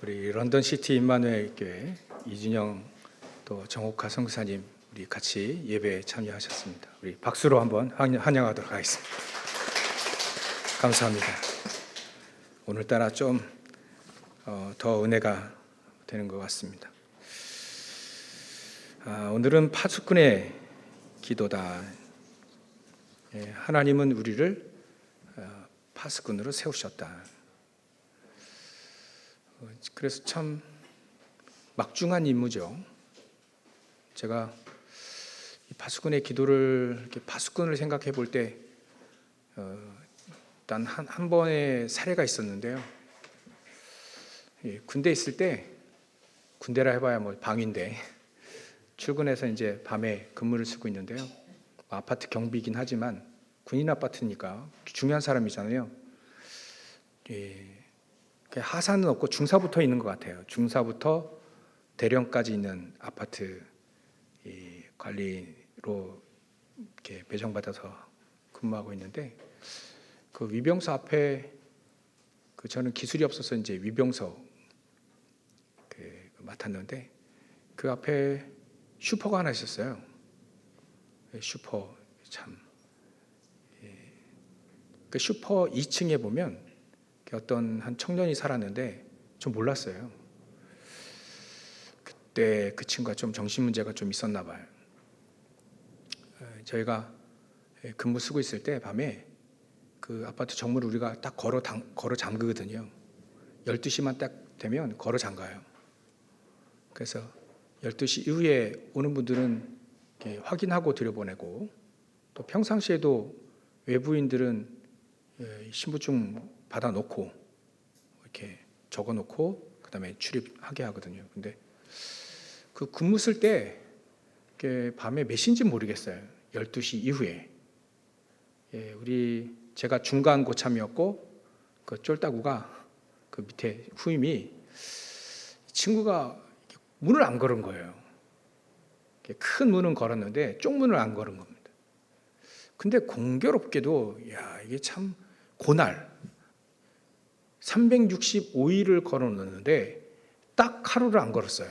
우리 런던 시티 임마누엘 교회 이준영 또 정옥하 선교사님 우리 같이 예배에 참여하셨습니다. 우리 박수로 한번 환영하도록 하겠습니다. 감사합니다. 오늘따라 좀 더 은혜가 되는 것 같습니다. 오늘은 파수꾼의 기도다. 하나님은 우리를 파수꾼으로 세우셨다. 그래서 참 막중한 임무죠. 제가 이 파수꾼의 기도를 이렇게 파수꾼을 생각해 볼 때 일단 한 번의 사례가 있었는데요. 군대 있을 때 군대라 해봐야 뭐 방위인데 출근해서 이제 밤에 근무를 쓰고 있는데요. 아파트 경비이긴 하지만 군인 아파트니까 중요한 사람이잖아요. 하사는 없고 중사부터 있는 것 같아요. 중사부터 대령까지 있는 아파트 관리로 이렇게 배정받아서 근무하고 있는데 그 위병소 앞에 저는 기술이 없어서 이제 위병소 맡았는데 그 앞에 슈퍼가 하나 있었어요. 슈퍼 참. 그 슈퍼 2층에 보면 어떤 한 청년이 살았는데 좀 몰랐어요. 그때 그 친구가 좀 정신 문제가 좀 있었나 봐요. 저희가 근무 쓰고 있을 때 밤에 그 아파트 정문을 우리가 딱 걸어 잠그거든요. 12시만 딱 되면 걸어 잠가요. 그래서 12시 이후에 오는 분들은 이렇게 확인하고 들여보내고 또 평상시에도 외부인들은 신분증 받아놓고 이렇게 적어놓고 그다음에 출입하게 하거든요. 근데 그 근무 쓸 때 밤에 몇 시인지 모르겠어요. 12시 이후에 제가 중간 고참이었고 그 쫄따구가 그 밑에 후임이 친구가 문을 안 걸은 거예요. 큰 문은 걸었는데 쪽문을 안 걸은 겁니다. 근데 공교롭게도 이게 참 고날 365일을 걸어놓는데 딱 하루를 안 걸었어요.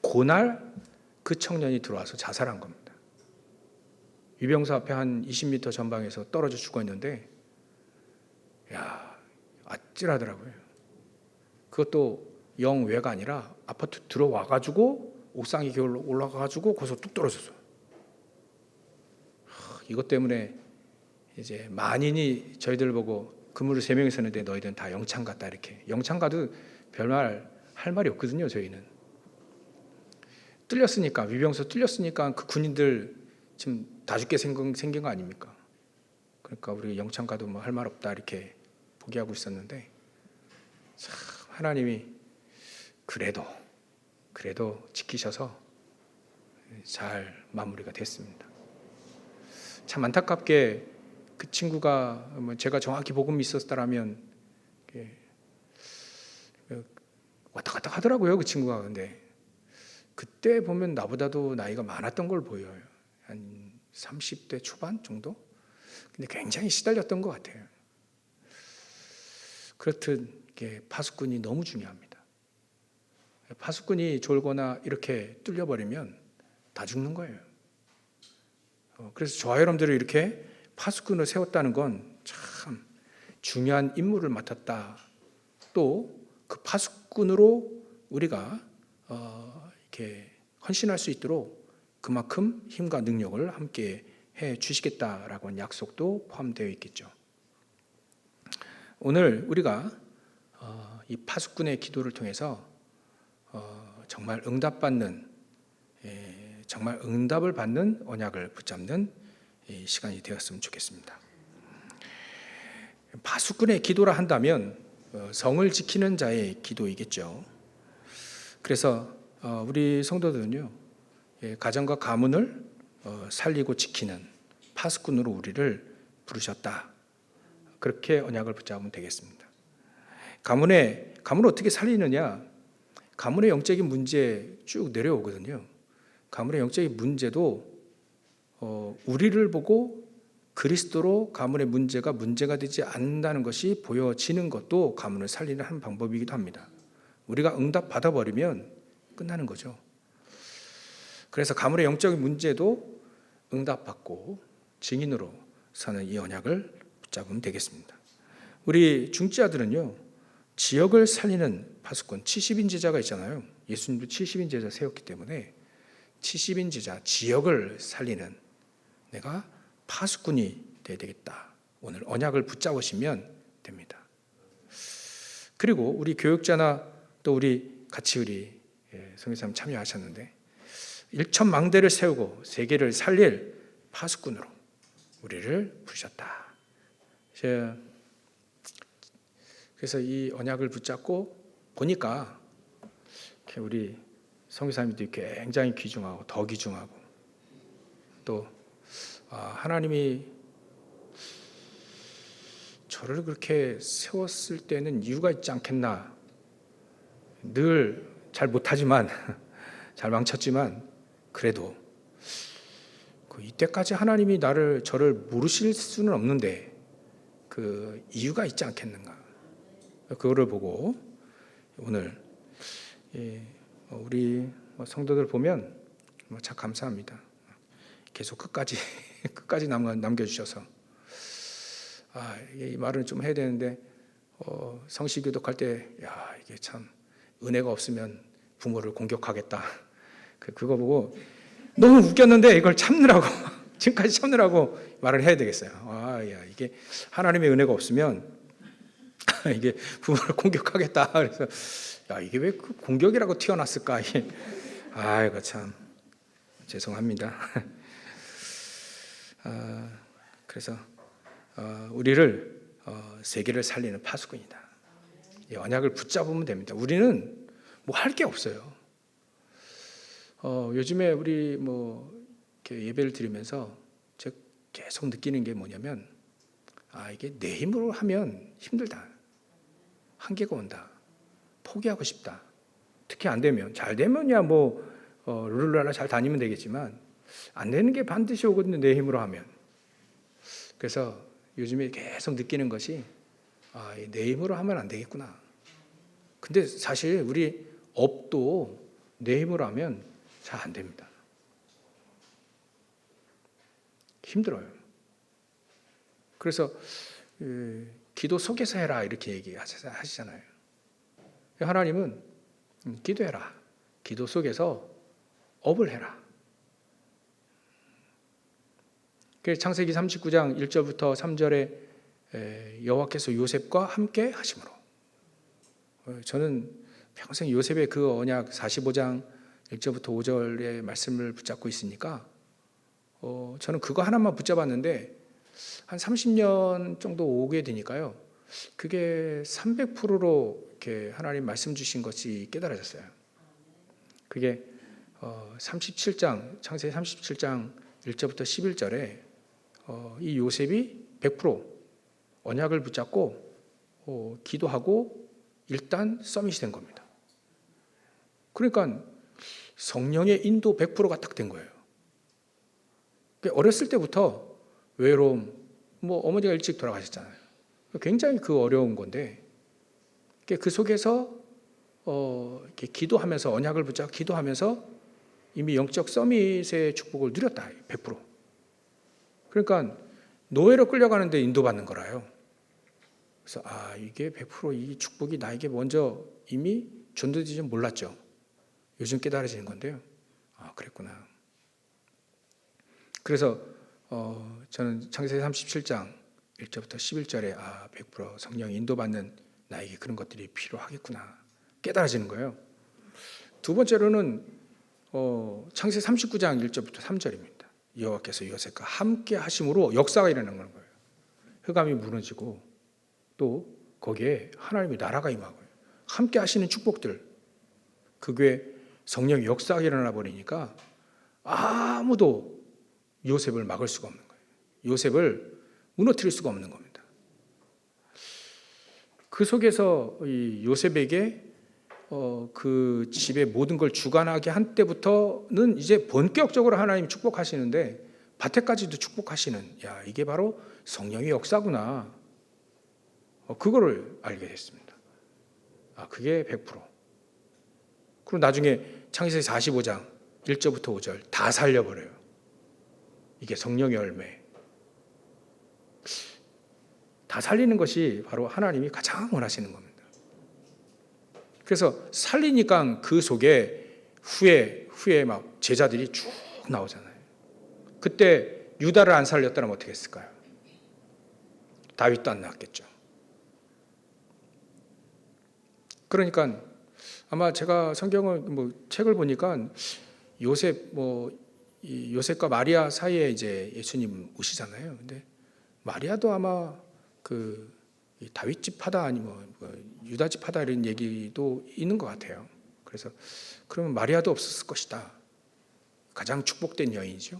그날 그 청년이 들어와서 자살한 겁니다. 위병소 앞에 한 20m 전방에서 떨어져 죽었는데 아찔하더라고요. 그것도 영외가 아니라 아파트 들어와가지고 옥상에 올라가가지고 거기서 뚝 떨어졌어요. 이것 때문에 이제 만인이 저희들 보고 근무를 3명이서 했는데 너희들은 다 영창 갔다 이렇게. 영창 가도 별말 할 말이 없거든요. 저희는 뚫렸으니까 위병소 뚫렸으니까 그 군인들 지금 다 죽게 생긴 거 아닙니까? 그러니까 우리 영창 가도 뭐 할 말 없다 이렇게 포기하고 있었는데 참 하나님이 그래도 지키셔서 잘 마무리가 됐습니다. 참 안타깝게 그 친구가 제가 정확히 복음이 있었다라면 왔다 갔다 하더라고요. 그 친구가. 근데 그때 보면 나보다도 나이가 많았던 걸 보여요. 한 30대 초반 정도? 근데 굉장히 시달렸던 것 같아요. 그렇듯 파수꾼이 너무 중요합니다. 파수꾼이 졸거나 이렇게 뚫려버리면 다 죽는 거예요. 그래서 저와 여러분들이 이렇게 파수꾼을 세웠다는 건 참 중요한 임무를 맡았다. 또 그 파수꾼으로 우리가 이렇게 헌신할 수 있도록 그만큼 힘과 능력을 함께 해 주시겠다라고 하는 약속도 포함되어 있겠죠. 오늘 우리가 이 파수꾼의 기도를 통해서 정말 정말 응답을 받는 언약을 붙잡는 시간이 되었으면 좋겠습니다. 파수꾼의 기도라 한다면 성을 지키는 자의 기도이겠죠. 그래서 우리 성도들은요, 가정과 가문을 살리고 지키는 파수꾼으로 우리를 부르셨다. 그렇게 언약을 붙잡으면 되겠습니다. 가문을 어떻게 살리느냐? 가문의 영적인 문제 쭉 내려오거든요. 가문의 영적인 문제도 우리를 보고 그리스도로 가문의 문제가 되지 않는다는 것이 보여지는 것도 가문을 살리는 한 방법이기도 합니다. 우리가 응답 받아버리면 끝나는 거죠. 그래서 가문의 영적인 문제도 응답받고 증인으로 서는 이 언약을 붙잡으면 되겠습니다. 우리 중지자들은요, 지역을 살리는 파수꾼 70인 제자가 있잖아요. 예수님도 70인 제자 세웠기 때문에 70인 제자, 지역을 살리는 내가 파수꾼이 돼야 되겠다. 오늘 언약을 붙잡으시면 됩니다. 그리고 우리 교육자나 또 우리 성교사님 참여하셨는데 일천망대를 세우고 세계를 살릴 파수꾼으로 우리를 부르셨다. 그래서 이 언약을 붙잡고 보니까 우리 성교사님들이 굉장히 귀중하고 더 귀중하고 또 하나님이 저를 그렇게 세웠을 때는 이유가 있지 않겠나. 늘 잘 못하지만 잘 망쳤지만 그래도 이때까지 하나님이 저를 모르실 수는 없는데 그 이유가 있지 않겠는가. 그거를 보고 오늘 우리 성도들 보면 참 감사합니다. 계속 끝까지 남겨주셔서 이 말은 좀 해야 되는데 성시교독할 때 이게 참 은혜가 없으면 부모를 공격하겠다. 그거 보고 너무 웃겼는데 이걸 참느라고 지금까지 참느라고 말을 해야 되겠어요. 이게 하나님의 은혜가 없으면 이게 부모를 공격하겠다. 그래서 이게 왜 그 공격이라고 튀어났을까? 이거 참 죄송합니다. 그래서 우리를 세계를 살리는 파수꾼이다. 이 언약을 붙잡으면 됩니다. 우리는 뭐 할 게 없어요. 요즘에 우리 이렇게 예배를 드리면서 제가 계속 느끼는 게 뭐냐면 이게 내 힘으로 하면 힘들다. 한계가 온다. 포기하고 싶다. 특히 안 되면 잘 되면야 룰루랄라 잘 다니면 되겠지만 안 되는 게 반드시 오거든요. 내 힘으로 하면. 그래서 요즘에 계속 느끼는 것이 내 힘으로 하면 안 되겠구나. 근데 사실 우리 업도 내 힘으로 하면 잘 안 됩니다. 힘들어요. 그래서 기도 속에서 해라 이렇게 얘기하시잖아요. 하나님은 기도해라. 기도 속에서 업을 해라. 창세기 39장 1절부터 3절에 여호와께서 요셉과 함께 하심으로. 저는 평생 요셉의 그 언약 45장 1절부터 5절의 말씀을 붙잡고 있으니까 저는 그거 하나만 붙잡았는데 한 30년 정도 오게 되니까요. 그게 300%로 이렇게 하나님 말씀 주신 것이 깨달아졌어요. 그게 37장 창세기 37장 1절부터 11절에 이 요셉이 100% 언약을 붙잡고 기도하고 일단 서밋이 된 겁니다. 그러니까 성령의 인도 100%가 딱 된 거예요. 어렸을 때부터 외로움, 어머니가 일찍 돌아가셨잖아요. 굉장히 그 어려운 건데 그 속에서 이렇게 기도하면서 언약을 붙잡고 기도하면서 이미 영적 서밋의 축복을 누렸다. 100%. 그러니까 노예로 끌려가는데 인도받는 거라요. 그래서 이게 100%이 축복이 나에게 먼저 이미 전도되지 좀 몰랐죠. 요즘 깨달아지는 건데요. 그랬구나. 그래서 저는 창세기 37장 1절부터 11절에 100% 성령 인도받는 나에게 그런 것들이 필요하겠구나 깨달아지는 거예요. 두 번째로는 창세기 39장 1절부터 3절입니다. 여호와께서 요셉과 함께 하심으로 역사가 일어나는 거예요. 흑암이 무너지고 또 거기에 하나님의 나라가 임하고요. 함께 하시는 축복들. 그게 성령의 역사가 일어나 버리니까 아무도 요셉을 막을 수가 없는 거예요. 요셉을 무너뜨릴 수가 없는 겁니다. 그 속에서 이 요셉에게 그 집의 모든 걸 주관하게 한 때부터는 이제 본격적으로 하나님이 축복하시는데 밭에까지도 축복하시는, 야, 이게 바로 성령의 역사구나. 그거를 알게 됐습니다. 그게 100%. 그리고 나중에 창세기 45장 1절부터 5절 다 살려버려요. 이게 성령의 열매. 다 살리는 것이 바로 하나님이 가장 원하시는 겁니다. 그래서 살리니까 그 속에 후에 막 제자들이 쭉 나오잖아요. 그때 유다를 안 살렸다면 어떻게 했을까요? 다윗도 안 나왔겠죠. 그러니까 아마 제가 성경을 책을 보니까 요셉과 마리아 사이에 이제 예수님 오시잖아요. 근데 마리아도 아마 그 다윗 집하다 아니면 유다 집하다 이런 얘기도 있는 것 같아요. 그래서 그러면 마리아도 없었을 것이다. 가장 축복된 여인이죠.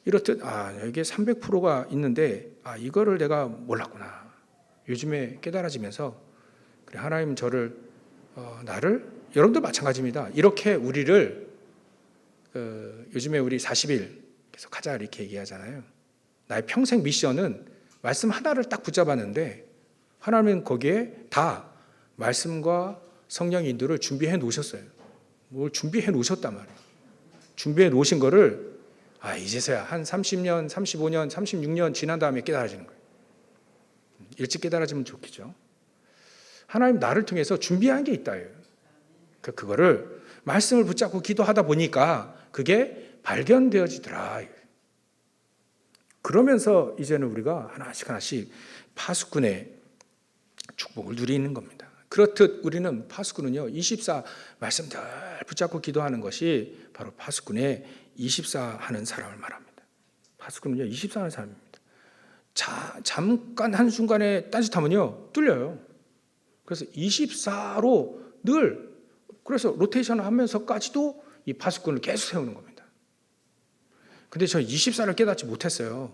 이렇듯 여기에 300%가 있는데 이거를 내가 몰랐구나. 요즘에 깨달아지면서 그래, 하나님 나를 여러분들 마찬가지입니다. 이렇게 우리를 요즘에 우리 40일 계속 하자 이렇게 얘기하잖아요. 나의 평생 미션은 말씀 하나를 딱 붙잡았는데 하나님은 거기에 다 말씀과 성령의 인도를 준비해 놓으셨어요. 뭘 준비해 놓으셨단 말이에요. 준비해 놓으신 거를 이제서야 한 30년, 35년, 36년 지난 다음에 깨달아지는 거예요. 일찍 깨달아지면 좋겠죠. 하나님 나를 통해서 준비한 게 있다. 그거를 말씀을 붙잡고 기도하다 보니까 그게 발견되어지더라. 그러면서 이제는 우리가 하나씩 파수꾼의 축복을 누리는 겁니다. 그렇듯 우리는 파수꾼은요, 24 말씀들 붙잡고 기도하는 것이 바로 파수꾼의 24 하는 사람을 말합니다. 파수꾼은요, 24 하는 사람입니다. 잠깐 한순간에 딴짓하면요, 뚫려요. 그래서 24로 늘, 그래서 로테이션을 하면서까지도 이 파수꾼을 계속 세우는 겁니다. 근데 저 24를 깨닫지 못했어요.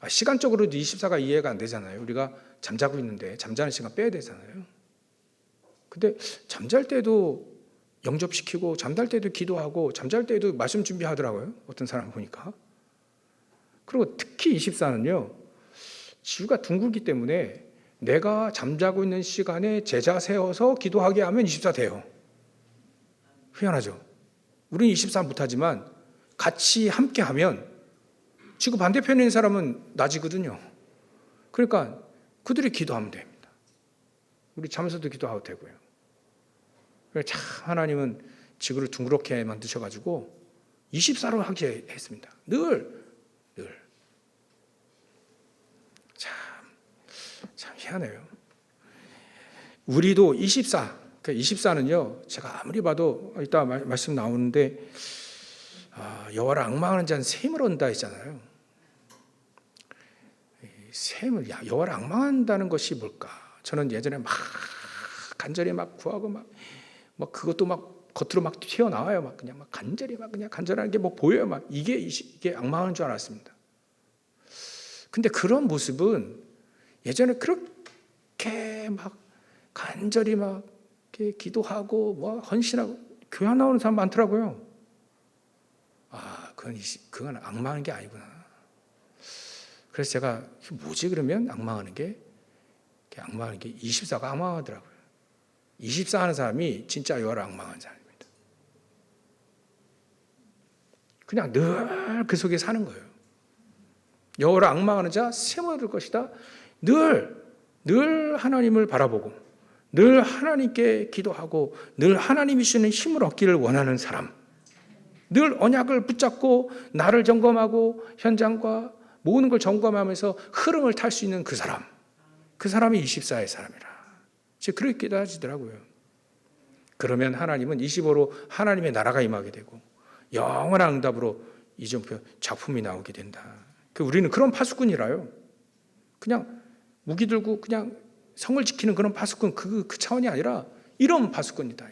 시간적으로도 24가 이해가 안 되잖아요. 우리가 잠자고 있는데 잠자는 시간 빼야 되잖아요. 근데 잠잘 때도 영접시키고 잠잘 때도 기도하고 잠잘 때도 말씀 준비하더라고요. 어떤 사람 보니까. 그리고 특히 24는요. 지구가 둥글기 때문에 내가 잠자고 있는 시간에 제자 세워서 기도하게 하면 24 돼요. 희한하죠. 우리는 24 못하지만 같이 함께 하면 지구 반대편에 있는 사람은 낮이거든요. 그러니까 그들이 기도하면 됩니다. 우리 잠에서도 기도하도 되고요. 참 하나님은 지구를 둥그렇게 만드셔가지고 24로 하게 했습니다. 늘. 참 희한해요. 우리도 24는요, 제가 아무리 봐도 이따 말씀 나오는데 여호와를 앙망하는 자는 샘을 얻는다 했잖아요. 여호와를 앙망한다는 것이 뭘까? 저는 예전에 막 간절히 막 구하고 막 그것도 막 겉으로 막 튀어나와요. 그냥 간절히 그냥 간절한 게 보여요. 이게 앙망하는 줄 알았습니다. 근데 그런 모습은 예전에 그렇게 막 간절히 막 기도하고 헌신하고 교회 안 나오는 사람 많더라고요. 그건 앙망하는 게 아니구나. 그래서 제가 뭐지 그러면 앙망하는 게 24가 앙망하더라고요. 24 하는 사람이 진짜 여호와를 앙망하는 사람입니다. 그냥 늘 그 속에 사는 거예요. 여호와를 앙망하는 자 샘을 얻을 것이다. 늘 하나님을 바라보고 늘 하나님께 기도하고 늘 하나님이 주시는 힘을 얻기를 원하는 사람, 늘 언약을 붙잡고 나를 점검하고 현장과 모든 걸 점검하면서 흐름을 탈 수 있는 그 사람이 24의 사람이라. 그렇게 깨달아지더라고요. 그러면 하나님은 25로 하나님의 나라가 임하게 되고 영원한 응답으로 이전표 작품이 나오게 된다. 우리는 그런 파수꾼이라요. 그냥 무기 들고 그냥 성을 지키는 그런 파수꾼 그 차원이 아니라 이런 파수꾼이다.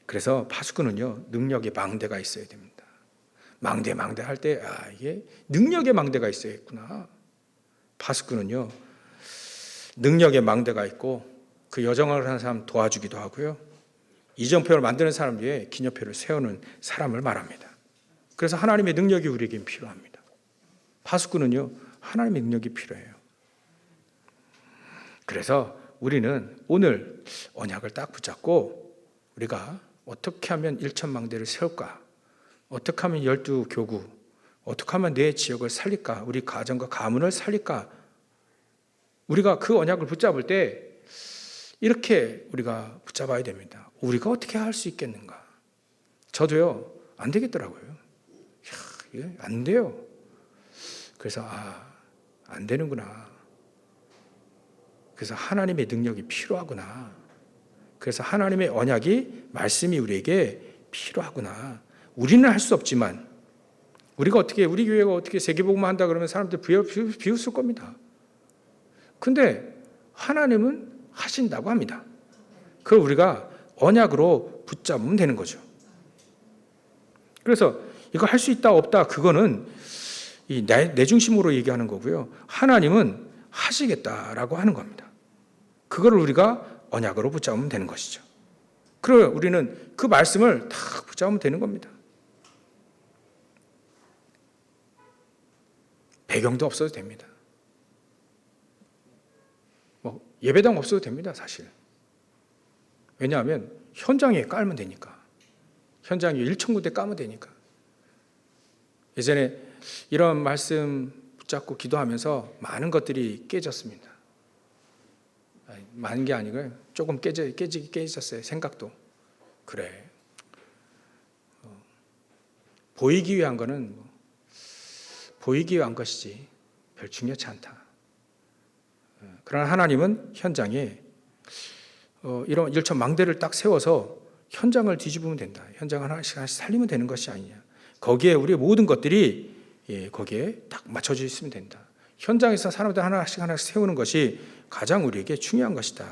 그래서 파수꾼은요, 능력의 망대가 있어야 됩니다. 망대 할 때 이게 능력의 망대가 있어야겠구나. 파수꾼은요, 능력의 망대가 있고 그 여정을 하는 사람 도와주기도 하고요. 이정표를 만드는 사람 위에 기념표를 세우는 사람을 말합니다. 그래서 하나님의 능력이 우리에게 필요합니다. 파수꾼은요, 하나님의 능력이 필요해요. 그래서 우리는 오늘 언약을 딱 붙잡고 우리가 어떻게 하면 1천망대를 세울까? 어떻게 하면 12교구, 어떻게 하면 내 지역을 살릴까? 우리 가정과 가문을 살릴까? 우리가 그 언약을 붙잡을 때 이렇게 우리가 붙잡아야 됩니다. 우리가 어떻게 할 수 있겠는가? 저도요, 안 되겠더라고요. 이게 안 돼요. 그래서 안 되는구나. 그래서 하나님의 능력이 필요하구나. 그래서 하나님의 언약이, 말씀이 우리에게 필요하구나. 우리는 할 수 없지만 우리 교회가 어떻게 세계복음만 한다 그러면 사람들 비웃을 겁니다. 근데 하나님은 하신다고 합니다. 그걸 우리가 언약으로 붙잡으면 되는 거죠. 그래서 이거 할 수 있다 없다 그거는 내 중심으로 얘기하는 거고요. 하나님은 하시겠다라고 하는 겁니다. 그거를 우리가 언약으로 붙잡으면 되는 것이죠. 그럼 우리는 그 말씀을 딱 붙잡으면 되는 겁니다. 배경도 없어도 됩니다. 예배당 없어도 됩니다, 사실. 왜냐하면 현장에 깔면 되니까. 현장에 1,000군데 까면 되니까. 예전에 이런 말씀 붙잡고 기도하면서 많은 것들이 깨졌습니다. 많은 게 아니고요. 조금 깨졌어요. 생각도. 그래. 보이기 위한 거는 보이기 위한 것이지 별 중요치 않다. 그러나 하나님은 현장에 이런 1천망대를 딱 세워서 현장을 뒤집으면 된다. 현장을 하나씩 살리면 되는 것이 아니냐. 거기에 우리의 모든 것들이 거기에 딱 맞춰져 있으면 된다. 현장에서 사람들 하나씩 세우는 것이 가장 우리에게 중요한 것이다.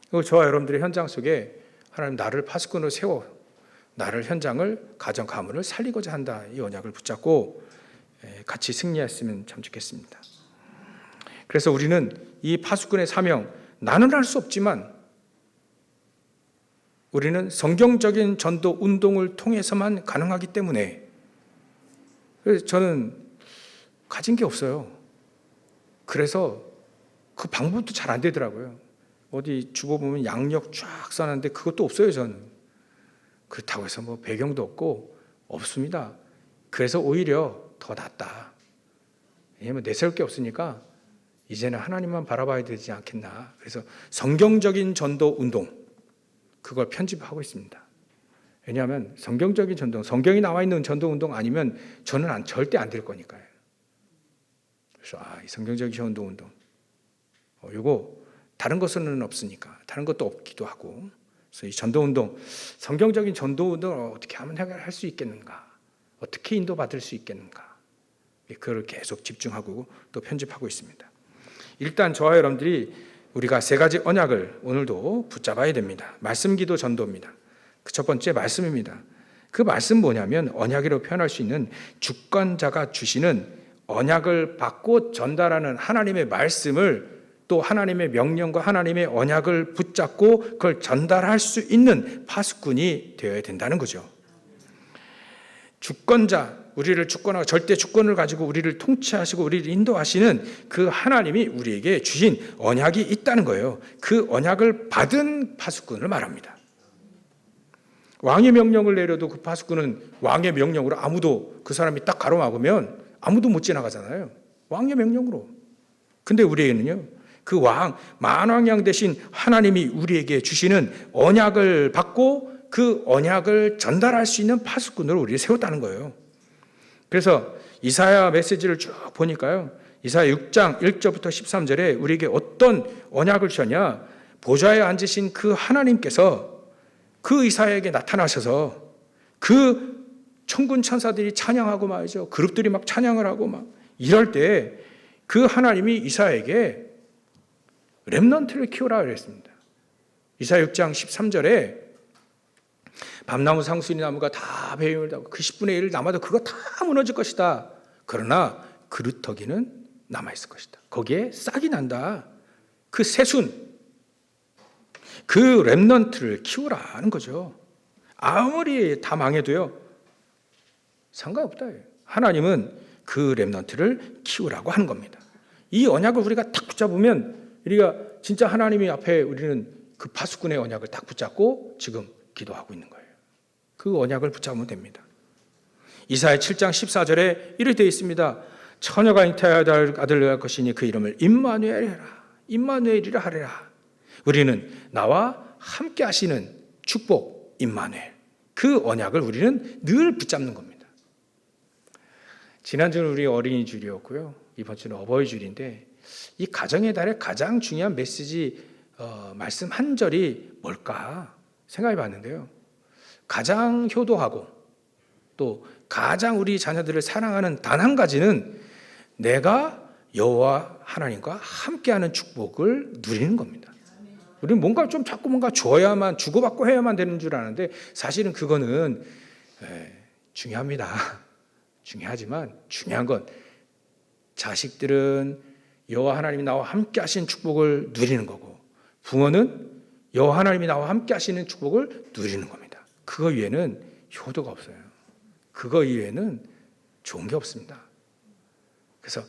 그리고 저와 여러분들의 현장 속에 하나님 나를 파수꾼으로 세워 나를 현장을 가정 가문을 살리고자 한다. 이 언약을 붙잡고 같이 승리했으면 참 좋겠습니다. 그래서 우리는 이 파수꾼의 사명, 나는 할 수 없지만 우리는 성경적인 전도 운동을 통해서만 가능하기 때문에, 그래서 저는 가진 게 없어요. 그래서 그 방법도 잘 안 되더라고요. 어디 주보 보면 양력 쫙 써놨는데 그것도 없어요, 저는. 그렇다고 해서 배경도 없습니다. 그래서 오히려 더 낫다. 왜냐하면 내세울 게 없으니까 이제는 하나님만 바라봐야 되지 않겠나. 그래서 성경적인 전도 운동, 그걸 편집하고 있습니다. 왜냐하면 성경적인 전도, 성경이 나와 있는 전도 운동 아니면 저는 절대 안 될 거니까요. 그래서 이 성경적인 전도 운동, 이거 다른 것은 없으니까, 다른 것도 없기도 하고, 그래서 이 전도 운동, 성경적인 전도 운동을 어떻게 하면 할 수 있겠는가, 어떻게 인도받을 수 있겠는가, 그걸 계속 집중하고 또 편집하고 있습니다. 일단 저와 여러분들이 우리가 세 가지 언약을 오늘도 붙잡아야 됩니다. 말씀, 기도, 전도입니다. 그 첫 번째 말씀입니다. 그 말씀 뭐냐면 언약이라고 표현할 수 있는 주권자가 주시는 언약을 받고 전달하는 하나님의 말씀을, 또 하나님의 명령과 하나님의 언약을 붙잡고 그걸 전달할 수 있는 파수꾼이 되어야 된다는 거죠. 주권자, 우리를 주권하고 절대 주권을 가지고 우리를 통치하시고 우리를 인도하시는 그 하나님이 우리에게 주신 언약이 있다는 거예요. 그 언약을 받은 파수꾼을 말합니다. 왕의 명령을 내려도 그 파수꾼은 왕의 명령으로 아무도, 그 사람이 딱 가로막으면 아무도 못 지나가잖아요. 왕의 명령으로. 근데 우리에게는요, 그 왕, 만왕양 대신 하나님이 우리에게 주시는 언약을 받고 그 언약을 전달할 수 있는 파수꾼으로 우리를 세웠다는 거예요. 그래서 이사야 메시지를 쭉 보니까요, 이사야 6장 1절부터 13절에 우리에게 어떤 언약을 주셨냐, 보좌에 앉으신 그 하나님께서 그 이사야에게 나타나셔서 그 천군 천사들이 찬양하고 말이죠, 그룹들이 막 찬양을 하고 막 이럴 때 그 하나님이 이사야에게 렘넌트를 키우라 그랬습니다. 이사야 6장 13절에 밤나무 상수리 나무가 다 배임을 하고 그 10분의 1 남아도 그거 다 무너질 것이다. 그러나 그루터기는 남아있을 것이다. 거기에 싹이 난다. 그 새순, 그 렘넌트를 키우라는 거죠. 아무리 다 망해도요, 상관없다. 하나님은 그 렘넌트를 키우라고 하는 겁니다. 이 언약을 우리가 딱 붙잡으면 우리가 진짜 하나님이 앞에 우리는 그 파수꾼의 언약을 딱 붙잡고 지금 기도하고 있는 거예요. 그 언약을 붙잡으면 됩니다. 이사야 7장 14절에 이렇게 되어 있습니다. 처녀가 잉태할 아들을 낳을 것이니 그 이름을 임마누엘이라, 임마누엘이라 하리라. 우리는 나와 함께 하시는 축복 임마누엘, 그 언약을 우리는 늘 붙잡는 겁니다. 지난주는 우리 어린이주일이었고요, 이번 주는 어버이주일인데 이 가정의 달에 가장 중요한 메시지 말씀 한 절이 뭘까 생각해 봤는데요, 가장 효도하고 또 가장 우리 자녀들을 사랑하는 단 한 가지는 내가 여호와 하나님과 함께하는 축복을 누리는 겁니다. 우리는 뭔가 좀 자꾸 뭔가 줘야만, 주고받고 해야만 되는 줄 아는데 사실은 그거는 중요합니다. 중요하지만 중요한 건 자식들은 여호와 하나님이 나와 함께 하시는 축복을 누리는 거고, 부모는 여호와 하나님이 나와 함께 하시는 축복을 누리는 겁니다. 그거 이외에는 효도가 없어요. 그거 이외에는 좋은 게 없습니다. 그래서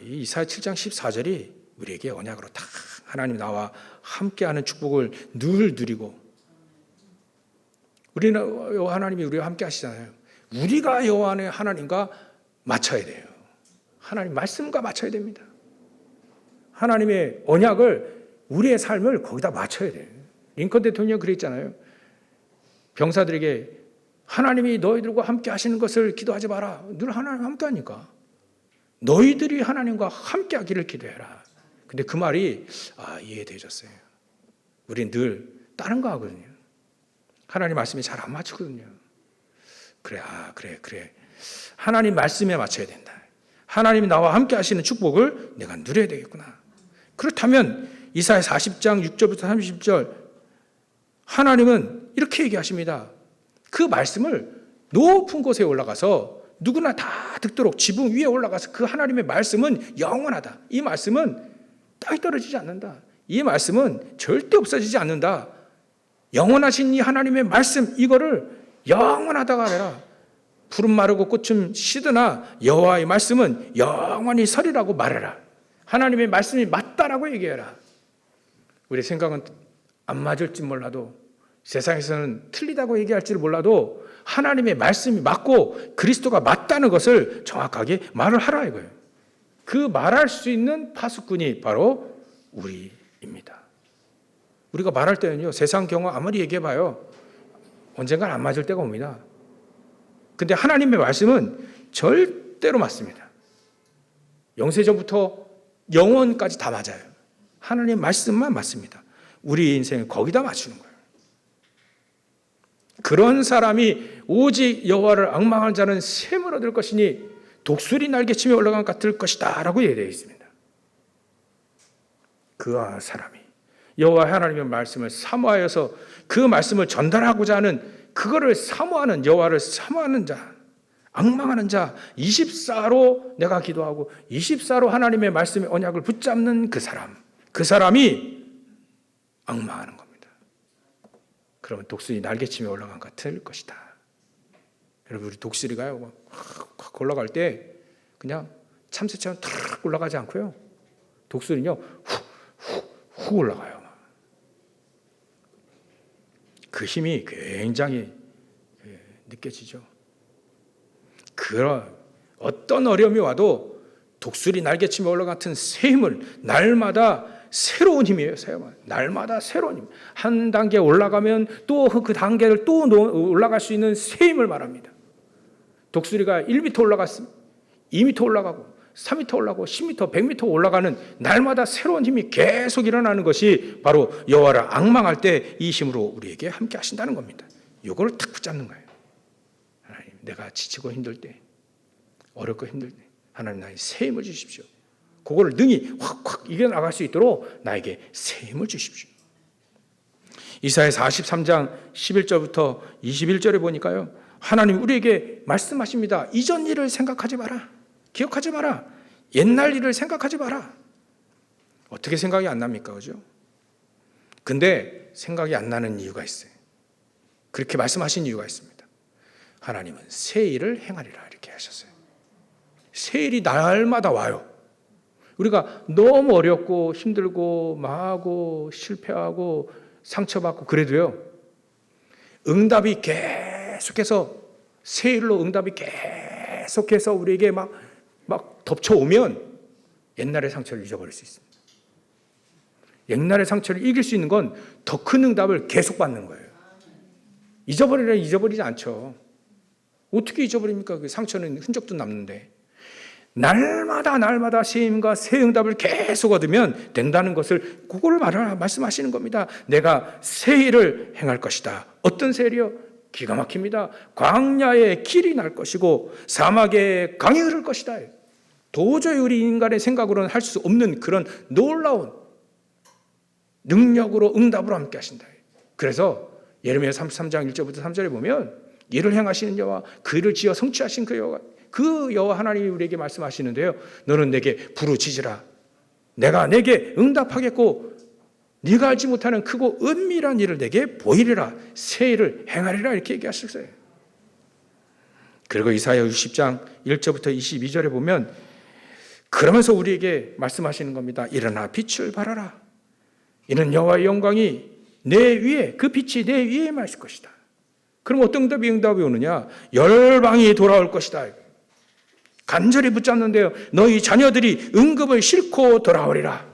이 이사야 7장 14절이 우리에게 언약으로 다 하나님 나와 함께하는 축복을 늘 누리고, 우리는 여호와 하나님이 우리와 함께 하시잖아요. 우리가 여호와 하나님과 맞춰야 돼요. 하나님 말씀과 맞춰야 됩니다. 하나님의 언약을, 우리의 삶을 거기다 맞춰야 돼요. 링컨 대통령 그랬잖아요. 병사들에게 하나님이 너희들과 함께 하시는 것을 기도하지 마라. 늘 하나님과 함께 하니까. 너희들이 하나님과 함께 하기를 기도해라. 근데 그 말이 이해되어졌어요. 우리는 늘 다른 거 하거든요. 하나님 말씀이 잘 안 맞추거든요. 그래. 하나님 말씀에 맞춰야 된다. 하나님이 나와 함께 하시는 축복을 내가 누려야 되겠구나. 그렇다면 이사야 40장 6절부터 30절 하나님은 이렇게 얘기하십니다. 그 말씀을 높은 곳에 올라가서 누구나 다 듣도록 지붕 위에 올라가서 그 하나님의 말씀은 영원하다. 이 말씀은 땅에 떨어지지 않는다. 이 말씀은 절대 없어지지 않는다. 영원하신 이 하나님의 말씀, 이거를 영원하다가 아니라 푸른 마르고 꽃은 시드나 여호와의 말씀은 영원히 서리라고 말해라. 하나님의 말씀이 맞다라고 얘기해라. 우리 생각은 안 맞을지 몰라도, 세상에서는 틀리다고 얘기할지를 몰라도 하나님의 말씀이 맞고 그리스도가 맞다는 것을 정확하게 말을 하라 이거예요. 그 말할 수 있는 파수꾼이 바로 우리입니다. 우리가 말할 때는요, 세상 경험 아무리 얘기해봐요, 언젠간 안 맞을 때가 옵니다. 근데 하나님의 말씀은 절대로 맞습니다. 영세전부터 영원까지 다 맞아요. 하나님의 말씀만 맞습니다. 우리 인생을 거기다 맞추는 거예요. 그런 사람이 오직 여호와를 앙망하는 자는 샘을 얻을 것이니 독수리 날개치며 올라간 것 같을 것이다 라고 얘기되어 있습니다. 그 사람이 여호와 하나님의 말씀을 사모하여서 그 말씀을 전달하고자 하는, 그거를 사모하는, 여호와를 사모하는 자, 앙망하는 자, 24로 내가 기도하고 24로 하나님의 말씀의 언약을 붙잡는 그 사람이 앙망하는 겁니다. 그러면 독수리 날개치며 올라간 것 같을 것이다. 여러분, 우리 독수리가요, 확 올라갈 때 그냥 참새처럼 탁 올라가지 않고요, 독수리는요 훅 올라가요. 그 힘이 굉장히 느껴지죠. 그런 어떤 어려움이 와도 독수리 날개치며 올라간 같은 새 힘을, 날마다 새로운 힘이에요. 날마다 새로운 힘. 한 단계 올라가면 또 그 단계를 또 올라갈 수 있는 새 힘을 말합니다. 독수리가 1m 올라갔으면 2m 올라가고 3m 올라가고 10m, 100m 올라가는 날마다 새로운 힘이 계속 일어나는 것이 바로 여호와를 앙망할 때 이 힘으로 우리에게 함께 하신다는 겁니다. 이거를 탁 붙잡는 거예요. 하나님, 내가 지치고 힘들 때, 어렵고 힘들 때 하나님 나에게 새 힘을 주십시오. 그거를 능히 확 이겨나갈 수 있도록 나에게 새 힘을 주십시오. 이사야 43장 11절부터 21절에 보니까요, 하나님 우리에게 말씀하십니다. 이전 일을 생각하지 마라. 기억하지 마라. 옛날 일을 생각하지 마라. 어떻게 생각이 안 납니까? 그죠? 근데 생각이 안 나는 이유가 있어요. 그렇게 말씀하신 이유가 있습니다. 하나님은 새 일을 행하리라 이렇게 하셨어요. 새 일이 날마다 와요. 우리가 너무 어렵고 힘들고 망하고 실패하고 상처받고 그래도요, 응답이 계속해서 새 일로 응답이 계속해서 우리에게 막 덮쳐오면 옛날의 상처를 잊어버릴 수 있습니다. 옛날의 상처를 이길 수 있는 건 더 큰 응답을 계속 받는 거예요. 잊어버리라 잊어버리지 않죠. 어떻게 잊어버립니까? 그 상처는 흔적도 남는데. 날마다 새 힘과 새 응답을 계속 얻으면 된다는 것을 그걸 말씀하시는 겁니다. 내가 새 일을 행할 것이다. 어떤 새 일이요? 기가 막힙니다. 광야에 길이 날 것이고 사막에 강이 흐를 것이다. 도저히 우리 인간의 생각으로는 할 수 없는 그런 놀라운 능력으로 응답으로 함께 하신다. 그래서 예레미야 33장 1절부터 3절에 보면 일을 행하시는 여호와, 그 일을 지어 성취하신 그 여호와 하나님이 우리에게 말씀하시는데요. 너는 내게 부르짖으라. 내가 내게 응답하겠고 네가 알지 못하는 크고 은밀한 일을 내게 보이리라. 새 일을 행하리라 이렇게 얘기하셨어요. 그리고 이사야 60장 1절부터 22절에 보면 그러면서 우리에게 말씀하시는 겁니다. 일어나 빛을 발하라. 이는 여호와의 영광이 내 위에, 그 빛이 내 위에 마실 것이다. 그럼 어떤 응답이 오느냐? 열방이 돌아올 것이다. 간절히 붙잡는데요. 너희 자녀들이 은금을 싣고 돌아오리라.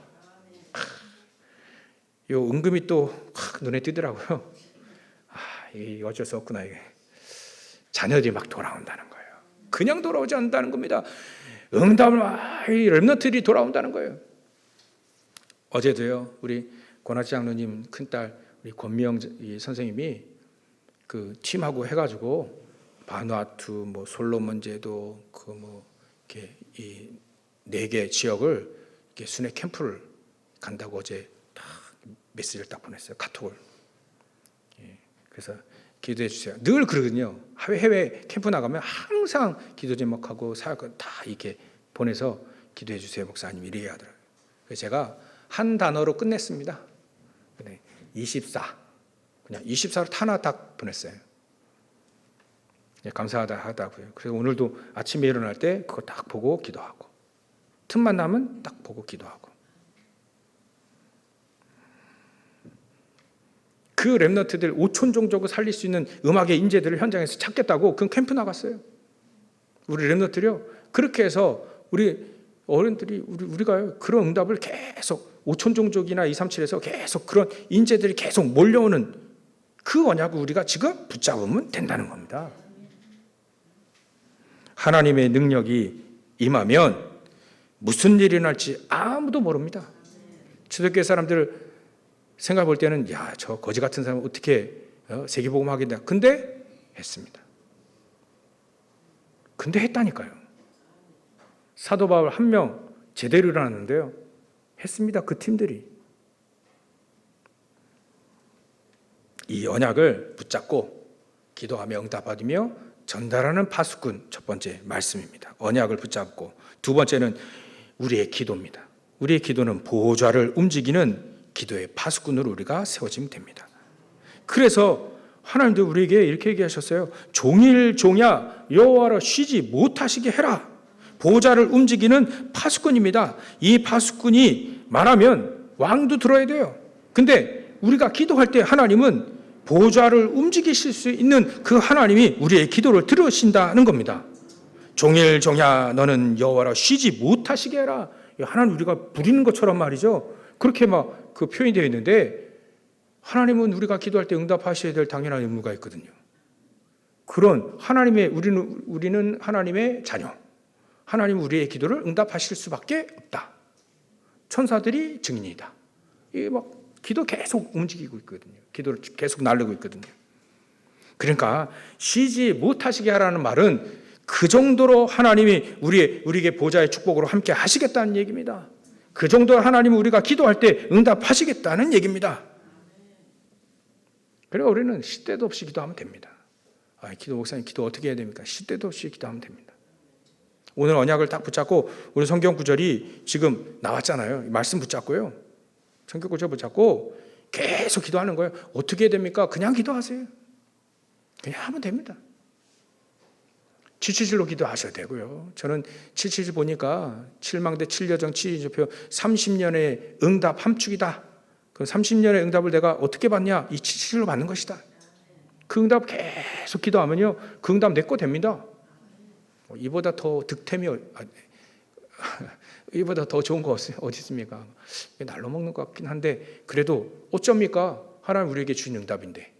요 은금이 또 눈에 띄더라고요. 이게 어쩔 수 없구나. 이게 자녀들이 막 돌아온다는 거예요. 그냥 돌아오지 않는다는 겁니다. 응답을 이 렘넌트들이 돌아온다는 거예요. 어제도요, 우리 권하지 장로님 큰딸 우리 권미영 선생님이 그 팀하고 해가지고 바누아투, 뭐 솔로몬 제도, 그 뭐 이렇게 이 4개 지역을 이렇게 순회 캠프를 간다고 어제 딱 메시지를 딱 보냈어요. 카톡을. 그래서 기도해 주세요. 늘 그러거든요. 해외 캠프 나가면 항상 기도 제목하고 사역을 다 이렇게 보내서 기도해 주세요, 목사님 이래야 하더라고요. 그래서 제가 한 단어로 끝냈습니다. 24. 그냥 24로 하나 딱 보냈어요. 감사하다고요. 그래서 오늘도 아침에 일어날 때 그거 딱 보고 기도하고, 틈만 나면 딱 보고 기도하고. 그 렘넌트들 5천 종족을 살릴 수 있는 음악의 인재들을 현장에서 찾겠다고 그 캠프 나갔어요. 우리 렘넌트들이요. 그렇게 해서 우리 어른들이 우리가 그런 응답을 계속 5천 종족이나 237에서 계속 그런 인재들이 계속 몰려오는 그 언약을 우리가 지금 붙잡으면 된다는 겁니다. 하나님의 능력이 임하면 무슨 일이 날지 아무도 모릅니다. 초대교회 사람들 생각해 볼 때는 저 거지 같은 사람 어떻게 세계복음 하겠냐. 근데 했습니다. 근데 했다니까요. 사도 바울 한 명 제대로 일어났는데요. 했습니다. 그 팀들이. 이 언약을 붙잡고 기도하며 응답받으며 전달하는 파수꾼, 첫 번째 말씀입니다. 언약을 붙잡고. 두 번째는 우리의 기도입니다. 우리의 기도는 보좌를 움직이는 기도의 파수꾼으로 우리가 세워지면 됩니다. 그래서 하나님도 우리에게 이렇게 얘기하셨어요. 종일 종야 여호와로 쉬지 못하시게 해라. 보좌를 움직이는 파수꾼입니다. 이 파수꾼이 말하면 왕도 들어야 돼요. 근데 우리가 기도할 때 하나님은 보좌를 움직이실 수 있는 그 하나님이 우리의 기도를 들으신다는 겁니다. 종일 종야 너는 여호와로 쉬지 못하시게 해라. 하나님 우리가 부리는 것처럼 말이죠. 그렇게 막 그 표현이 되어 있는데 하나님은 우리가 기도할 때 응답하셔야 될 당연한 의무가 있거든요. 그런 하나님의 우리는 하나님의 자녀. 하나님 우리의 기도를 응답하실 수밖에 없다. 천사들이 증인이다. 이 막 기도 계속 움직이고 있거든요. 기도를 계속 날리고 있거든요. 그러니까 쉬지 못하시게 하라는 말은 그 정도로 하나님이 우리에게 보좌의 축복으로 함께 하시겠다는 얘기입니다. 그 정도로 하나님은 우리가 기도할 때 응답하시겠다는 얘기입니다. 그래서 우리는 시대도 없이 기도하면 됩니다. 목사님 기도 어떻게 해야 됩니까? 시대도 없이 기도하면 됩니다. 오늘 언약을 딱 붙잡고 우리 성경 구절이 지금 나왔잖아요. 말씀 붙잡고요. 성경 구절 붙잡고 계속 기도하는 거예요. 어떻게 해야 됩니까? 그냥 기도하세요. 그냥 하면 됩니다. 777로 기도하셔도 되고요. 저는 777 보니까 7망대 7여정 7인조표 30년의 응답 함축이다. 그 30년의 응답을 내가 어떻게 받냐? 이 777로 받는 것이다. 그 응답 계속 기도하면요, 그 응답 내 거 됩니다. 이보다 더 득템이 이보다 더 좋은 거 어디 있습니까? 날로 먹는 것 같긴 한데 그래도 어쩝니까? 하나님 우리에게 주신 응답인데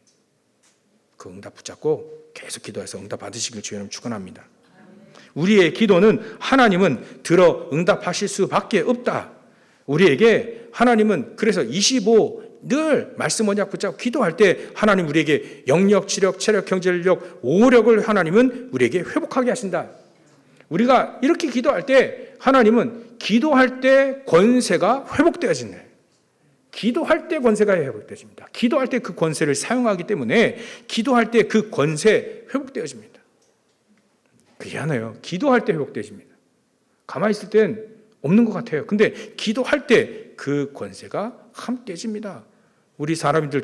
그 응답 붙잡고 계속 기도해서 응답 받으시길 주님 축원합니다. 우리의 기도는 하나님은 들어 응답하실 수밖에 없다. 우리에게 하나님은 그래서 25 늘 말씀 언약 붙잡고 기도할 때 하나님 우리에게 영력, 지력, 체력, 경제력, 오력을 하나님은 우리에게 회복하게 하신다. 우리가 이렇게 기도할 때 하나님은 기도할 때 권세가 회복되어진다. 기도할 때 권세가 회복되어집니다. 기도할 때 그 권세를 사용하기 때문에 기도할 때 그 권세 회복되어집니다. 그게 하나요. 기도할 때 회복되어집니다. 가만히 있을 땐 없는 것 같아요. 근데 기도할 때 그 권세가 함께집니다. 우리 사람들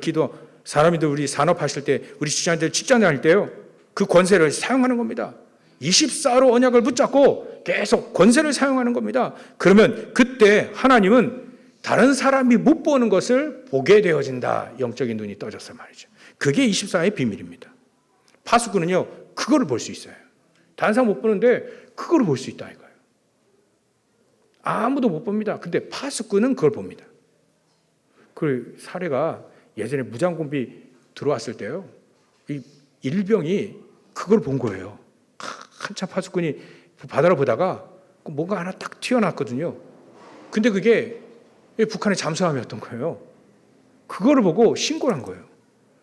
우리 산업하실 때, 우리 직장인들 직장 다닐 때요, 그 권세를 사용하는 겁니다. 24로 언약을 붙잡고 계속 권세를 사용하는 겁니다. 그러면 그때 하나님은 다른 사람이 못 보는 것을 보게 되어진다. 영적인 눈이 떠져서 말이죠. 그게 24의 비밀입니다. 파수꾼은요, 그거를 볼 수 있어요. 다른 사람 못 보는데 그거를 볼 수 있다 이거예요. 아무도 못 봅니다. 근데 파수꾼은 그걸 봅니다. 그 사례가 예전에 무장공비 들어왔을 때요, 이 일병이 그걸 본 거예요. 한참 파수꾼이 바다를 보다가 뭔가 하나 딱 튀어나왔거든요. 근데 그게 북한의 잠수함이었던 거예요. 그거를 보고 신고를 한 거예요.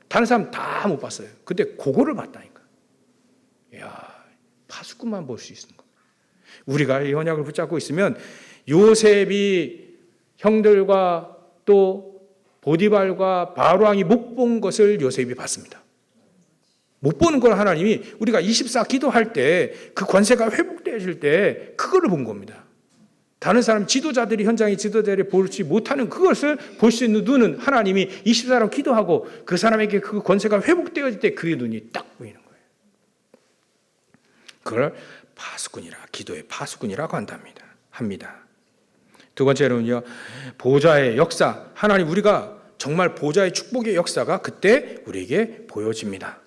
다른 사람 다 못 봤어요. 근데 그거를 봤다니까. 이야, 파수꾼만 볼 수 있는 겁니다. 우리가 이 언약을 붙잡고 있으면 요셉이 형들과 또 보디발과 바로왕이 못 본 것을 요셉이 봤습니다. 못 보는 걸 하나님이 우리가 24 기도할 때 그 권세가 회복되어질 때 그거를 본 겁니다. 다른 사람 지도자들이 현장의 지도자들이 보지 못하는 그것을 볼 수 있는 눈은 하나님이 24로 기도하고 그 사람에게 그 권세가 회복되어질 때 그의 눈이 딱 보이는 거예요. 그걸 기도의 파수꾼이라고 합니다. 두 번째로는요, 보좌의 역사. 하나님 우리가 정말 보좌의 축복의 역사가 그때 우리에게 보여집니다.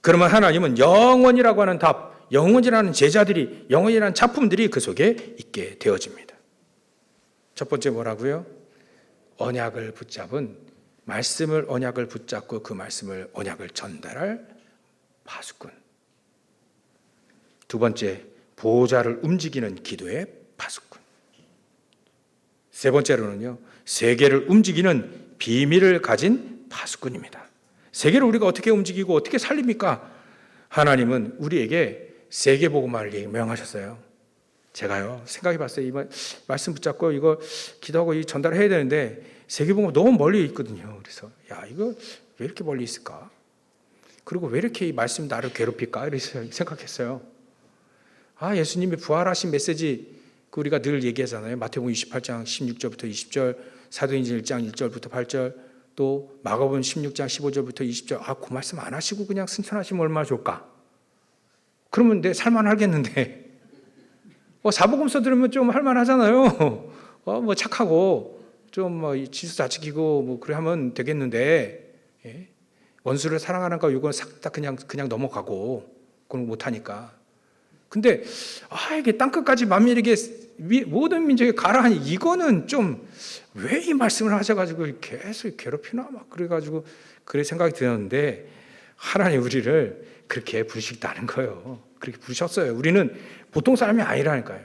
그러면 하나님은 영원이라고 하는 답, 영원이라는 제자들이, 영원이라는 작품들이 그 속에 있게 되어집니다. 첫 번째 뭐라고요? 언약을 붙잡고 그 말씀을 언약을 전달할 파수꾼. 두 번째, 보좌를 움직이는 기도의 파수꾼. 세 번째로는요, 세계를 움직이는 비밀을 가진 파수꾼입니다. 세계를 우리가 어떻게 움직이고 어떻게 살립니까? 하나님은 우리에게 세계복음화를 명하셨어요. 제가요, 생각해봤어요. 이 말씀 붙잡고 이거 기도하고 전달해야 되는데 세계복음 너무 멀리 있거든요. 그래서 이거 왜 이렇게 멀리 있을까? 그리고 왜 이렇게 이 말씀 나를 괴롭힐까? 이렇게 생각했어요. 예수님이 부활하신 메시지 우리가 늘 얘기하잖아요. 마태복음 28장 16절부터 20절, 사도행전 1장 1절부터 8절, 또 마가복음 16장 15절부터 20절. 그 말씀 안 하시고 그냥 승천하시면 얼마나 좋을까? 그러면 내 살만하겠는데. 사복음서 들으면 좀 할만하잖아요. 뭐 착하고 좀 질서 잘 지키고 그래 하면 되겠는데, 예? 원수를 사랑하는 거 이건 싹 다 그냥 넘어가고 그건 못 하니까. 근데 이게 땅끝까지 만민에게 모든 민족에 가라 하니 이거는 좀 왜 이 말씀을 하셔가지고 계속 괴롭히나 막 그래가지고 그래 생각이 들었는데 하나님 우리를 그렇게 부르시겠다는 거예요. 그렇게 부르셨어요. 우리는 보통 사람이 아니라니까요.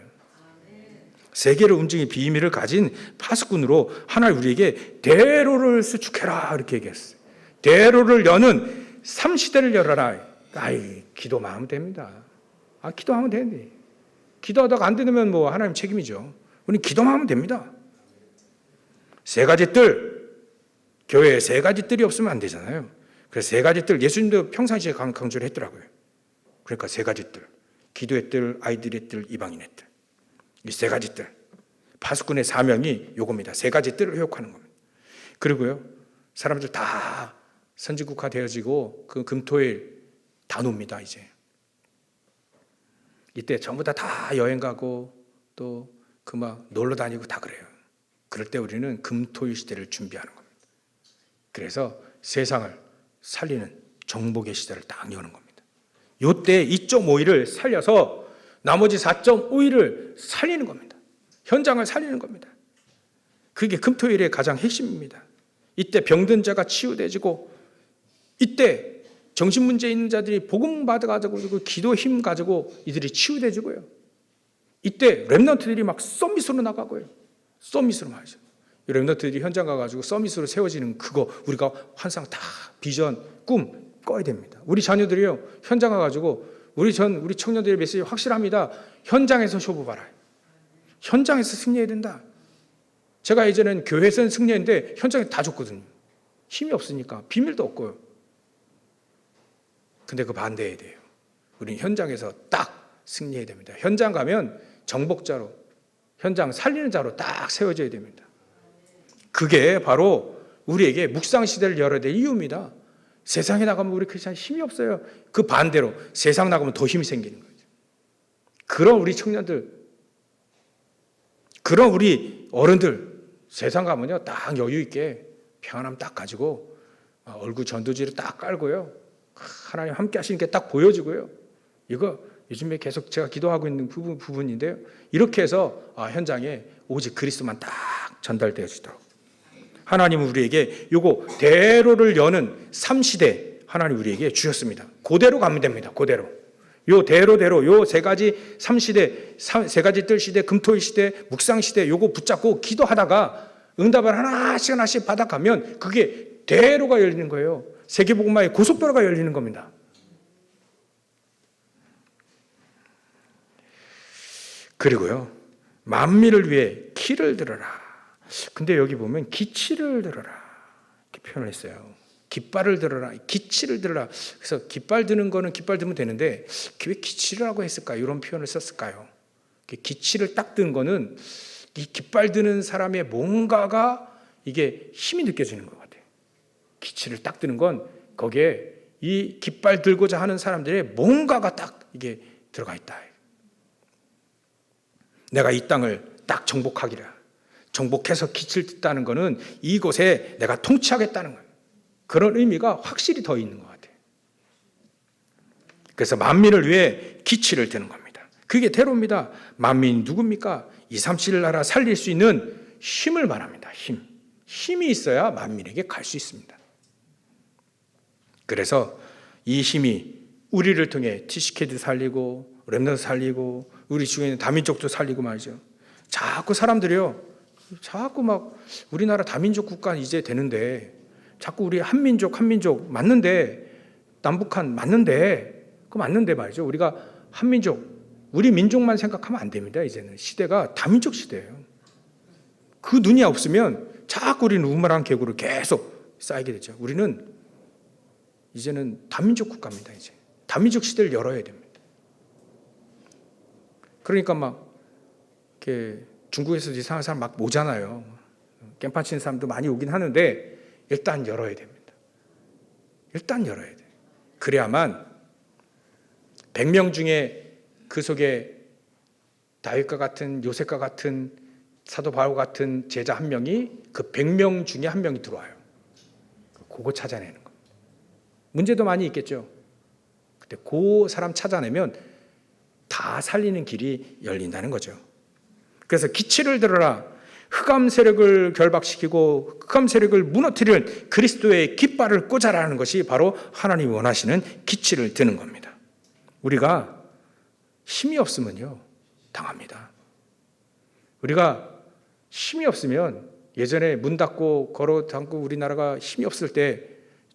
세계를 움직이는 비밀을 가진 파수꾼으로 하나님 우리에게 대로를 수축해라 이렇게 얘기했어요. 대로를 여는 3시대를 열어라. 기도만 하면 됩니다. 기도하면 되는데 기도하다가 안 되면 하나님 책임이죠. 우리는 기도만 하면 됩니다. 세 가지 뜰, 교회에 세 가지 뜰이 없으면 안 되잖아요. 그래서 세 가지 뜰, 예수님도 평상시에 강조를 했더라고요. 그러니까 세 가지 뜰, 기도의 뜰, 아이들의 뜰, 이방인의 뜰. 이 세 가지 뜰. 파수꾼의 사명이 요겁니다. 세 가지 뜰을 회복하는 겁니다. 그리고요, 사람들 다 선진국화 되어지고 그 금토일 다 놉니다. 이제 이때 전부 다 여행 가고 또 그 막 놀러 다니고 다 그래요. 그럴 때 우리는 금토일 시대를 준비하는 겁니다. 그래서 세상을 살리는 정복의 시대를 딱 여는 겁니다. 요때 2.5일을 살려서 나머지 4.5일을 살리는 겁니다. 현장을 살리는 겁니다. 그게 금토일의 가장 핵심입니다. 이때 병든 자가 치유되지고, 이때 정신문제 있는 자들이 복음 받아가지고 기도 힘 가지고 이들이 치유되지고요. 이때 렘넌트들이 막 서밋으로 나가고요. 서밋으로 말이죠. 렘넌트들이 현장 가가지고 서밋으로 세워지는 그거 우리가 환상 다 비전, 꿈 꿔야 됩니다. 우리 자녀들이요, 현장 가가지고 우리 청년들의 메시지 확실합니다. 현장에서 쇼부 봐라. 현장에서 승리해야 된다. 제가 예전엔 교회에서는 승리했는데 현장에 다 줬거든요. 힘이 없으니까 비밀도 없고요. 근데 그 반대해야 돼요. 우리는 현장에서 딱 승리해야 됩니다. 현장 가면 정복자로, 현장 살리는 자로 딱 세워져야 됩니다. 그게 바로 우리에게 묵상 시대를 열어야 될 이유입니다. 세상에 나가면 우리 크리스찬 힘이 없어요. 그 반대로 세상 나가면 더 힘이 생기는 거죠. 그런 우리 청년들, 그런 우리 어른들, 세상 가면요 딱 여유 있게 평안함 딱 가지고 얼굴 전도지를 딱 깔고요, 하나님 함께 하시는 게 딱 보여지고요. 이거 요즘에 계속 제가 기도하고 있는 부분인데요. 이렇게 해서 현장에 오직 그리스도만 딱 전달되어지도록 하나님은 우리에게 요거 대로를 여는 3시대 하나님 우리에게 주셨습니다. 그대로 가면 됩니다. 그대로. 요 대로대로 요 세 가지 3시대, 세 가지 뜰 시대, 금토일 시대, 묵상 시대 요거 붙잡고 기도하다가 응답을 하나씩 받아가면 그게 대로가 열리는 거예요. 세계복음화의 고속도로가 열리는 겁니다. 그리고요, 만민을 위해 키를 들어라. 근데 여기 보면 기치를 들어라 이렇게 표현을 했어요. 깃발을 들어라, 기치를 들어라. 그래서 깃발 드는 거는 깃발 들면 되는데 왜 기치를 하고 했을까요? 이런 표현을 썼을까요? 기치를 딱 든 거는 이 깃발 드는 사람의 뭔가가 이게 힘이 느껴지는 것 같아요. 기치를 딱 드는 건 거기에 이 깃발 들고자 하는 사람들의 뭔가가 딱 이게 들어가 있다. 내가 이 땅을 딱 정복하기라. 정복해서 기치를 뜯다는 것은 이곳에 내가 통치하겠다는 거예요. 그런 의미가 확실히 더 있는 것 같아요. 그래서 만민을 위해 기치를 드는 겁니다. 그게 대로입니다. 만민이 누굽니까? 237 나라 살릴 수 있는 힘을 말합니다. 힘이 있어야 만민에게 갈 수 있습니다. 그래서 이 힘이 우리를 통해 TCK도 살리고 렘넌트 살리고 우리 주위에 있는 다민족도 살리고 말이죠. 자꾸 사람들이요, 자꾸 막 우리나라 다민족 국가 이제 되는데 자꾸 우리 한민족 맞는데, 남북한 맞는데, 그 맞는데 말이죠. 우리가 한민족, 우리 민족만 생각하면 안 됩니다. 이제는 시대가 다민족 시대예요. 그 눈이 없으면 자꾸 우리는 우물한 계곡으로 계속 쌓이게 되죠. 우리는 이제는 다민족 국가입니다. 이제 다민족 시대를 열어야 됩니다. 그러니까 막 이렇게 중국에서 이상한 사람 막 오잖아요. 깽판 치는 사람도 많이 오긴 하는데 일단 열어야 됩니다. 일단 열어야 돼요. 그래야만 100명 중에 그 속에 다윗과 같은, 요셉과 같은, 사도 바울 같은 제자 한 명이 그 100명 중에 한 명이 들어와요. 그거 찾아내는 겁니다. 문제도 많이 있겠죠. 근데 그 사람 찾아내면 다 살리는 길이 열린다는 거죠. 그래서 기치를 들어라. 흑암 세력을 결박시키고 흑암 세력을 무너뜨리는 그리스도의 깃발을 꽂아라는 것이 바로 하나님이 원하시는 기치를 드는 겁니다. 우리가 힘이 없으면요, 당합니다. 우리가 힘이 없으면, 예전에 문 닫고 걸어 담고 우리나라가 힘이 없을 때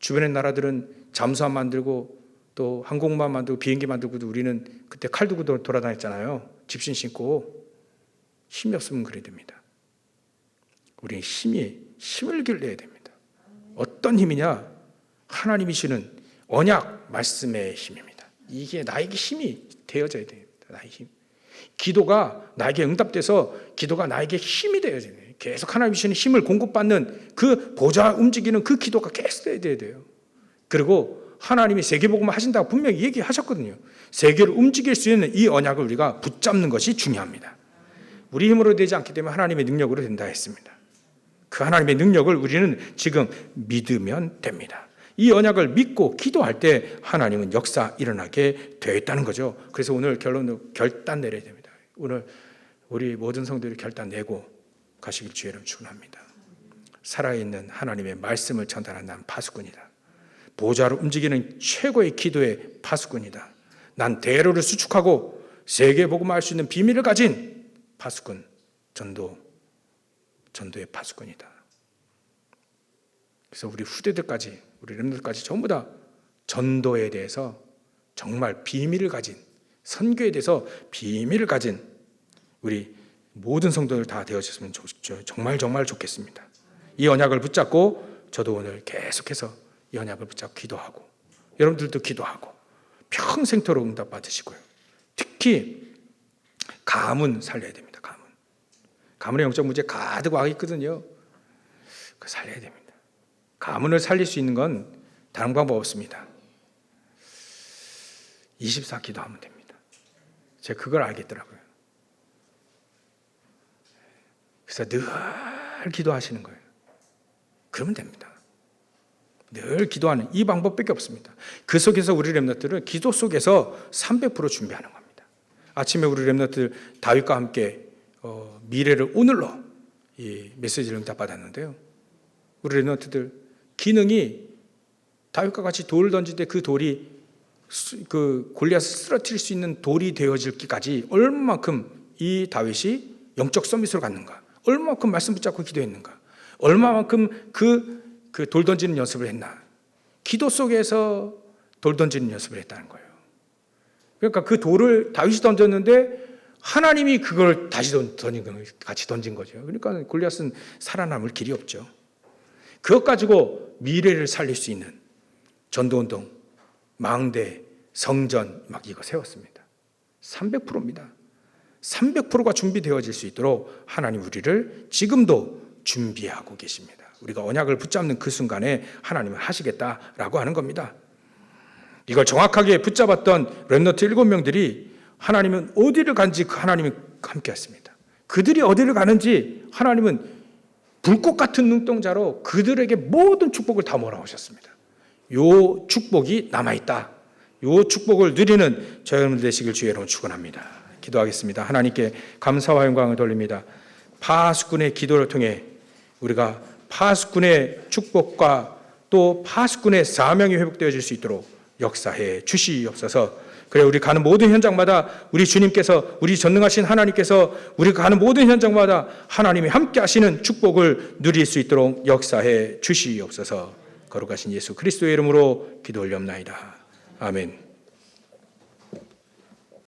주변의 나라들은 잠수함 만들고 또 항공모함 만들고 비행기 만들고도 우리는 그때 칼 두고 돌아다녔잖아요. 집신 신고. 힘이 없으면 그래야 됩니다. 우리는 힘을 길러야 됩니다. 어떤 힘이냐? 하나님이 주는 언약 말씀의 힘입니다. 이게 나에게 힘이 되어져야 됩니다. 나의 힘. 기도가 나에게 응답돼서 기도가 나에게 힘이 되어야 돼요. 계속 하나님 주시는 힘을 공급받는 그 보좌 움직이는 그 기도가 계속 돼야 돼요. 그리고 하나님이 세계복음을 하신다고 분명히 얘기하셨거든요. 세계를 움직일 수 있는 이 언약을 우리가 붙잡는 것이 중요합니다. 우리 힘으로 되지 않기 때문에 하나님의 능력으로 된다 했습니다. 그 하나님의 능력을 우리는 지금 믿으면 됩니다. 이 언약을 믿고 기도할 때 하나님은 역사 일어나게 되어 있다는 거죠. 그래서 오늘 결론으로 결단 내려야 됩니다. 오늘 우리 모든 성도들이 결단 내고 가시길 주의 이름으로 축원합니다. 살아있는 하나님의 말씀을 전달하는 난 파수꾼이다. 보좌로 움직이는 최고의 기도의 파수꾼이다. 난 대로를 수축하고 세계 복음화할 수 있는 비밀을 가진 파수꾼, 전도의 파수꾼이다. 그래서 우리 후대들까지, 우리 렘넌트까지 전부 다 전도에 대해서 정말 비밀을 가진, 선교에 대해서 비밀을 가진 우리 모든 성도들 다 되어졌으면 정말 좋겠습니다. 이 언약을 붙잡고 저도 오늘 계속해서 이 언약을 붙잡고 기도하고 여러분들도 기도하고 평생토록 응답 받으시고요. 특히 가문 살려야 됩니다. 가문의 영적 문제 가득 와 있거든요. 그 살려야 됩니다. 가문을 살릴 수 있는 건 다른 방법 없습니다. 24 기도하면 됩니다. 제가 그걸 알겠더라고요. 그래서 늘 기도하시는 거예요. 그러면 됩니다. 늘 기도하는 이 방법밖에 없습니다. 그 속에서 우리 렘넌트들은 기도 속에서 300% 준비하는 겁니다. 아침에 우리 렘넌트들 다윗과 함께 미래를 오늘로 이 메시지를 응답받았는데요. 우리 렘넌트들 기능이 다윗과 같이 돌을 던질 때 그 돌이 그 골리앗을 쓰러뜨릴 수 있는 돌이 되어질기까지 얼마만큼 이 다윗이 영적 서밋을 갖는가, 얼마만큼 말씀 붙잡고 기도했는가, 얼마만큼 그 돌 던지는 연습을 했나. 기도 속에서 돌 던지는 연습을 했다는 거예요. 그러니까 그 돌을 다윗이 던졌는데 하나님이 그걸 다시 같이 던진 거죠. 그러니까 골리앗은 살아남을 길이 없죠. 그것 가지고 미래를 살릴 수 있는 전도운동, 망대, 성전 막 이거 세웠습니다. 300%입니다. 300%가 준비되어질 수 있도록 하나님 우리를 지금도 준비하고 계십니다. 우리가 언약을 붙잡는 그 순간에 하나님은 하시겠다라고 하는 겁니다. 이걸 정확하게 붙잡았던 렘넌트 7명들이 하나님은 어디를 간지 하나님이 함께 했습니다. 그들이 어디를 가는지 하나님은 불꽃 같은 눈동자로 그들에게 모든 축복을 다 몰아오셨습니다. 요 축복이 남아있다. 요 축복을 누리는 저 여러분 되시길 주의 이름으로 축원합니다. 기도하겠습니다. 하나님께 감사와 영광을 돌립니다. 파수꾼의 기도를 통해 우리가 파수꾼의 축복과 또 파수꾼의 사명이 회복되어질 수 있도록 역사해 주시옵소서. 그래 우리 가는 모든 현장마다 우리 주님께서, 우리 전능하신 하나님께서 우리가 가는 모든 현장마다 하나님이 함께 하시는 축복을 누릴 수 있도록 역사해 주시옵소서. 거룩하신 예수 그리스도의 이름으로 기도 올려옵나이다. 아멘.